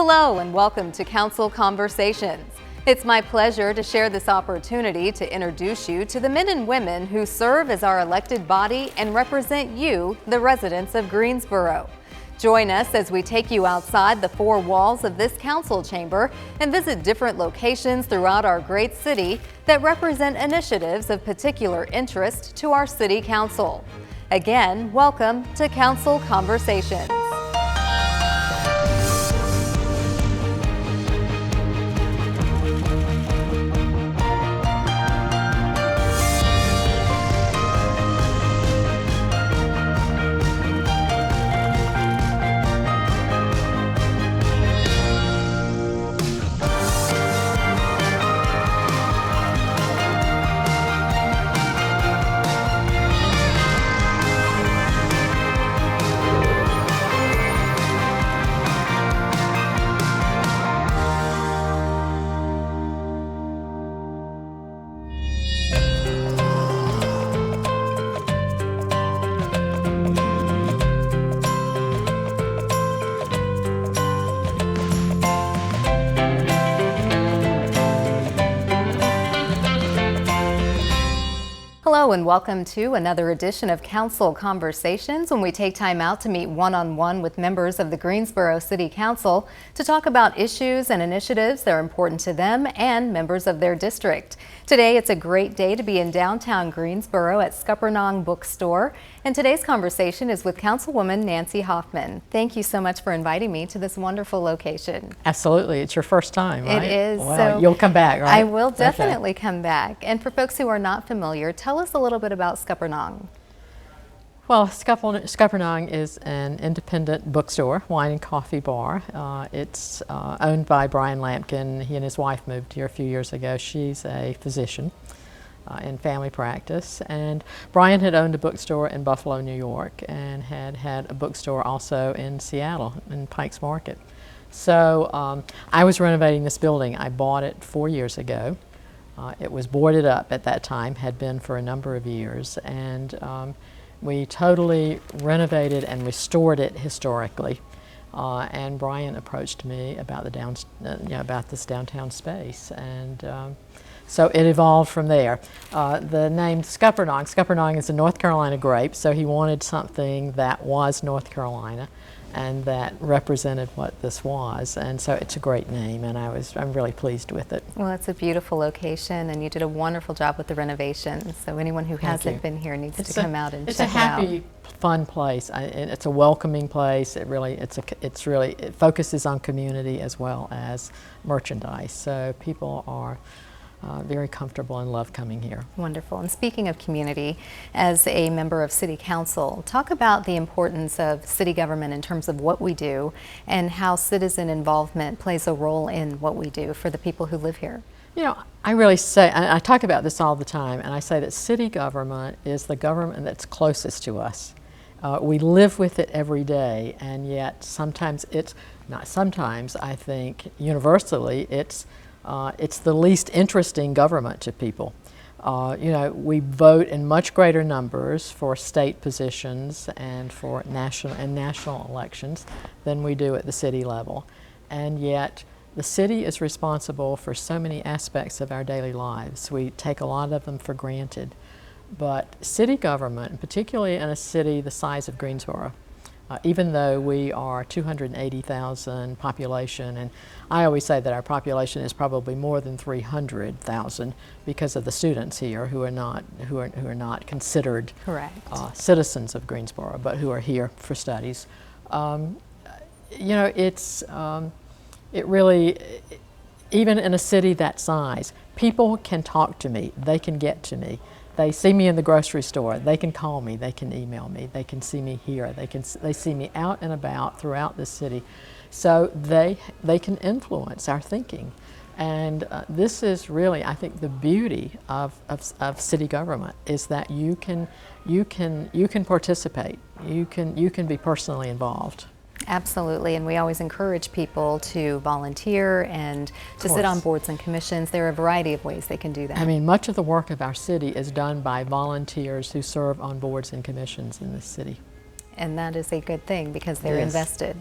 Hello and welcome to Council Conversations. It's my pleasure to share this opportunity to introduce you to the men and women who serve as our elected body and represent you, the residents of Greensboro. Join us as we take you outside the four walls of this council chamber and visit different locations throughout our great city that represent initiatives of particular interest to our city council. Again, welcome to Council Conversations. Hello and welcome to another edition of Council Conversations, when we take time out to meet one-on-one with members of the Greensboro City Council to talk about issues and initiatives that are important to them and members of their district. Today it's a great day to be in downtown Greensboro at Scuppernong Bookstore, and today's conversation is with Councilwoman Nancy Hoffmann. Thank you so much for inviting me to this wonderful location. Absolutely. It's your first time, right? It is. Well, so you'll come back, right? I will definitely come back. And for folks who are not familiar, tell us a little bit about Scuppernong. Well, Scuppernong is an independent bookstore, wine and coffee bar. It's owned by Brian Lampkin. He and his wife moved here a few years ago. She's a physician in family practice. And Brian had owned a bookstore in Buffalo, New York, and had a bookstore also in Seattle, in Pikes Market. So I was renovating this building. I bought it 4 years ago. It was boarded up at that time, had been for a number of years, and we totally renovated and restored it historically. And Brian approached me about about this downtown space, and so it evolved from there. The name Scuppernong is a North Carolina grape, so he wanted something that was North Carolina and that represented what this was, and so it's a great name, and I'm really pleased with it. Well, it's a beautiful location, and you did a wonderful job with the renovations. So anyone who hasn't been here needs to come out and check it out. It's a happy, fun place. It's a welcoming place. It focuses on community as well as merchandise. So people are very comfortable and love coming here. Wonderful. And speaking of community, as a member of City Council, talk about the importance of city government in terms of what we do and how citizen involvement plays a role in what we do for the people who live here. You know, I really say, I talk about this all the time, and I say that city government is the government that's closest to us. We live with it every day, and yet sometimes I think universally it's the least interesting government to people. We vote in much greater numbers for state positions and for national elections than we do at the city level. And yet the city is responsible for so many aspects of our daily lives. We take a lot of them for granted. But city government, particularly in a city the size of Greensboro, even though we are 280,000 population, and I always say that our population is probably more than 300,000 because of the students here who are not considered citizens of Greensboro, but who are here for studies. It really, even in a city that size, people can talk to me. They can get to me. They see me in the grocery store, they can call me, they can email me, they can see me here, they see me out and about throughout the city. So they can influence our thinking. And this is really, I think, the beauty of city government is that you can participate, you can be personally involved. Absolutely, and we always encourage people to volunteer and to sit on boards and commissions. There are a variety of ways they can do that. I mean, much of the work of our city is done by volunteers who serve on boards and commissions in this city. And that is a good thing because they're invested.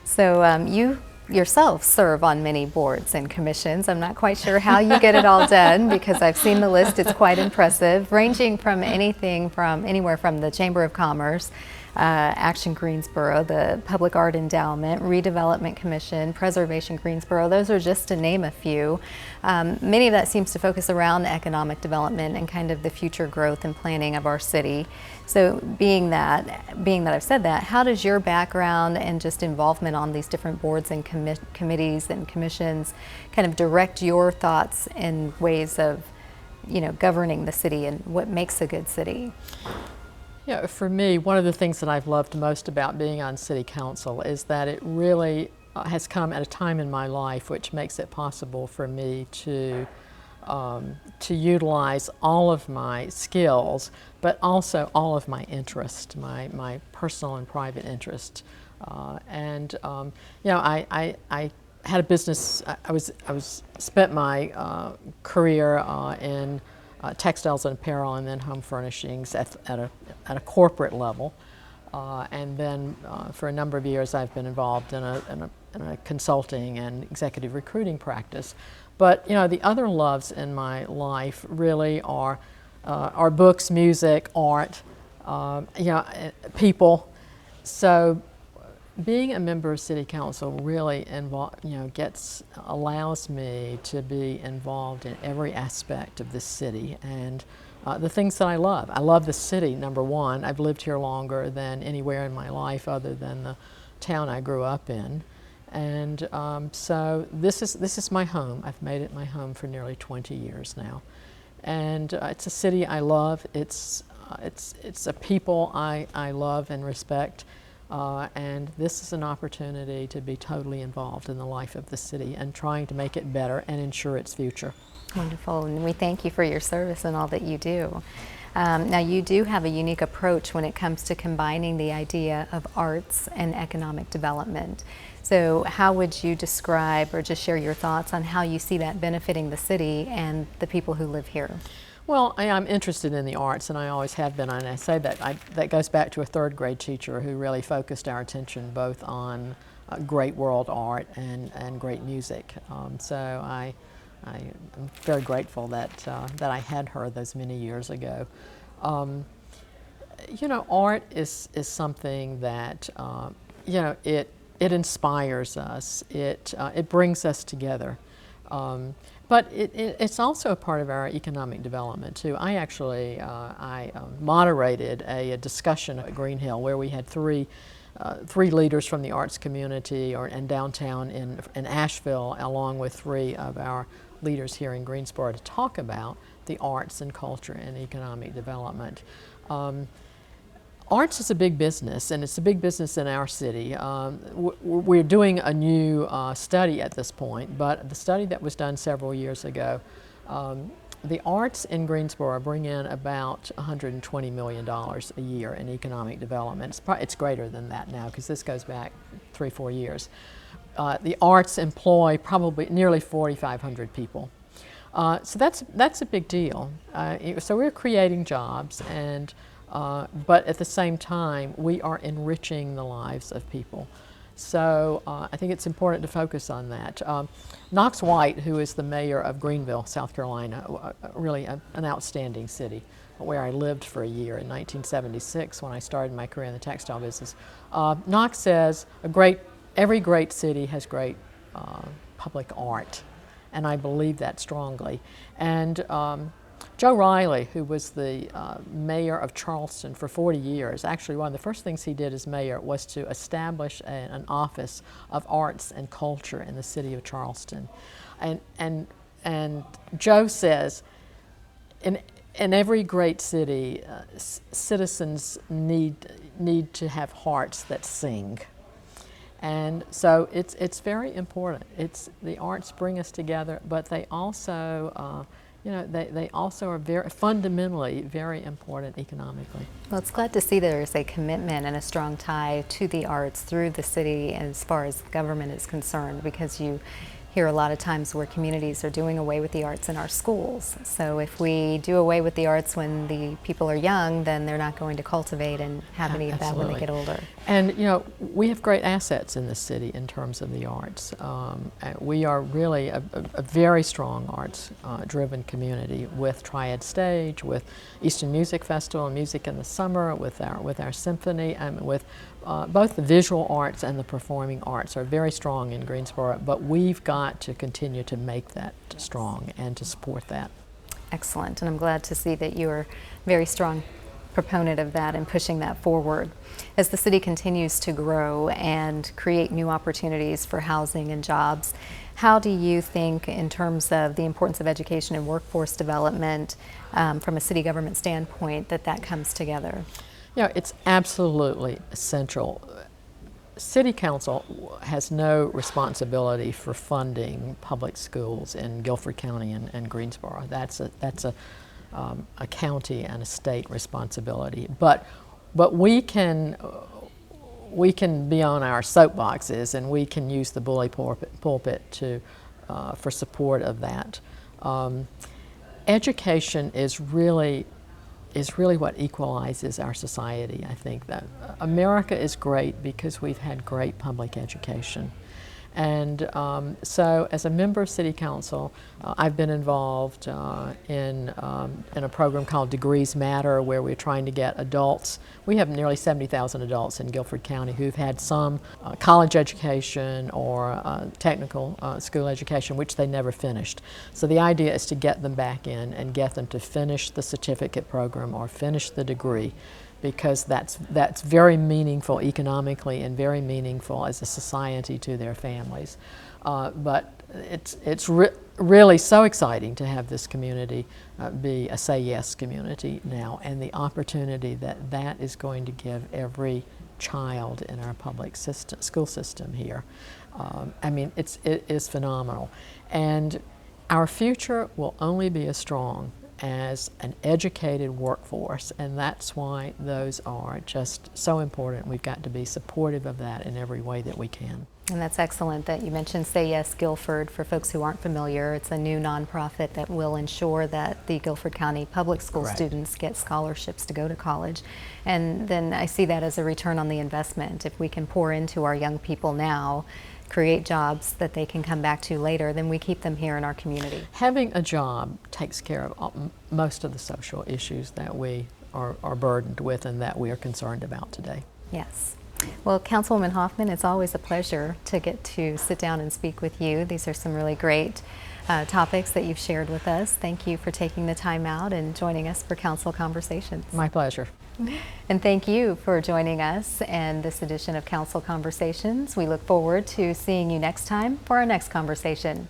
So you yourself serve on many boards and commissions. I'm not quite sure how you get it all done because I've seen the list. It's quite impressive, ranging from anywhere from the Chamber of Commerce, Action Greensboro, the Public Art Endowment, Redevelopment Commission, Preservation Greensboro. Those are just to name a few. Many of that seems to focus around economic development and kind of the future growth and planning of our city. So being that I've said that, how does your background and just involvement on these different boards and committees and commissions kind of direct your thoughts and ways of, governing the city and what makes a good city? Yeah, for me, one of the things that I've loved most about being on City Council is that it really has come at a time in my life which makes it possible for me to utilize all of my skills, but also all of my interest, my personal and private interest. I had a business. I spent my career in textiles and apparel, and then home furnishings at a corporate level, and then for a number of years I've been involved in a consulting and executive recruiting practice. But the other loves in my life really are books, music, art, people. So being a member of City Council really allows me to be involved in every aspect of this city and the things that I love. I love the city, number one. I've lived here longer than anywhere in my life other than the town I grew up in. And so this is my home. I've made it my home for nearly 20 years now. And it's a city I love. It's a people I love and respect. And this is an opportunity to be totally involved in the life of the city and trying to make it better and ensure its future. Wonderful, and we thank you for your service and all that you do. Now you do have a unique approach when it comes to combining the idea of arts and economic development. So how would you describe or just share your thoughts on how you see that benefiting the city and the people who live here? Well, I'm interested in the arts, and I always have been, and I say that that goes back to a third grade teacher who really focused our attention both on great world art and great music. So I'm very grateful that I had her those many years ago. Art is something that it inspires us. It brings us together. But it's also a part of our economic development too. I actually moderated a discussion at Green Hill where we had three leaders from the arts community and downtown in Asheville, along with three of our leaders here in Greensboro, to talk about the arts and culture and economic development. Arts is a big business, and it's a big business in our city. We're doing a new study at this point, but the study that was done several years ago, the arts in Greensboro bring in about $120 million a year in economic development. It's greater than that now because this goes back 3-4 years. The arts employ probably nearly 4,500 people. So that's a big deal. So we're creating jobs, and but at the same time, we are enriching the lives of people. So I think it's important to focus on that. Knox White, who is the mayor of Greenville, South Carolina, really an outstanding city, where I lived for a year in 1976 when I started my career in the textile business. Knox says every great city has great public art, and I believe that strongly. And Joe Riley, who was the mayor of Charleston for 40 years, actually one of the first things he did as mayor was to establish an office of arts and culture in the city of Charleston. And Joe says, in every great city, citizens need to have hearts that sing. And so it's very important. The arts bring us together, but they also they also are fundamentally very important economically. Well, it's glad to see there is a commitment and a strong tie to the arts through the city as far as government is concerned, because you hear a lot of times where communities are doing away with the arts in our schools. So if we do away with the arts when the people are young, then they're not going to cultivate and have any of that when they get older. And you know, we have great assets in this city in terms of the arts. We are really a very strong arts-driven community with Triad Stage, with Eastern Music Festival, Music in the Summer, with our symphony, and with both the visual arts and the performing arts are very strong in Greensboro, but we've got to continue to make that strong and to support that. Excellent, and I'm glad to see that you're a very strong proponent of that and pushing that forward. As the city continues to grow and create new opportunities for housing and jobs, how do you think, in terms of the importance of education and workforce development from a city government standpoint, that comes together? You know, it's absolutely essential. City Council has no responsibility for funding public schools in Guilford County and Greensboro. That's a county and a state responsibility. But we can be on our soapboxes, and we can use the bully pulpit to for support of that. Education is really what equalizes our society. I think that America is great because we've had great public education. And so as a member of City Council, I've been involved in a program called Degrees Matter, where we're trying to get adults. We have nearly 70,000 adults in Guilford County who've had some college education or technical school education, which they never finished. So the idea is to get them back in and get them to finish the certificate program or finish the degree, because that's very meaningful economically and very meaningful as a society to their families. But it's really so exciting to have this community be a Say Yes community now, and the opportunity that is going to give every child in our public school system here. I mean, it is phenomenal. And our future will only be as strong as an educated workforce, and that's why those are just so important. We've got to be supportive of that in every way that we can. And that's excellent that you mentioned Say Yes Guilford. For folks who aren't familiar, it's a new nonprofit that will ensure that the Guilford County public school students get scholarships to go to college. And then I see that as a return on the investment. If we can pour into our young people now, create jobs that they can come back to later, then we keep them here in our community. Having a job takes care of most of the social issues that we are burdened with and that we are concerned about today. Yes. Well, Councilwoman Hoffmann, it's always a pleasure to get to sit down and speak with you. These are some really great topics that you've shared with us. Thank you for taking the time out and joining us for Council Conversations. My pleasure. And thank you for joining us in this edition of Council Conversations. We look forward to seeing you next time for our next conversation.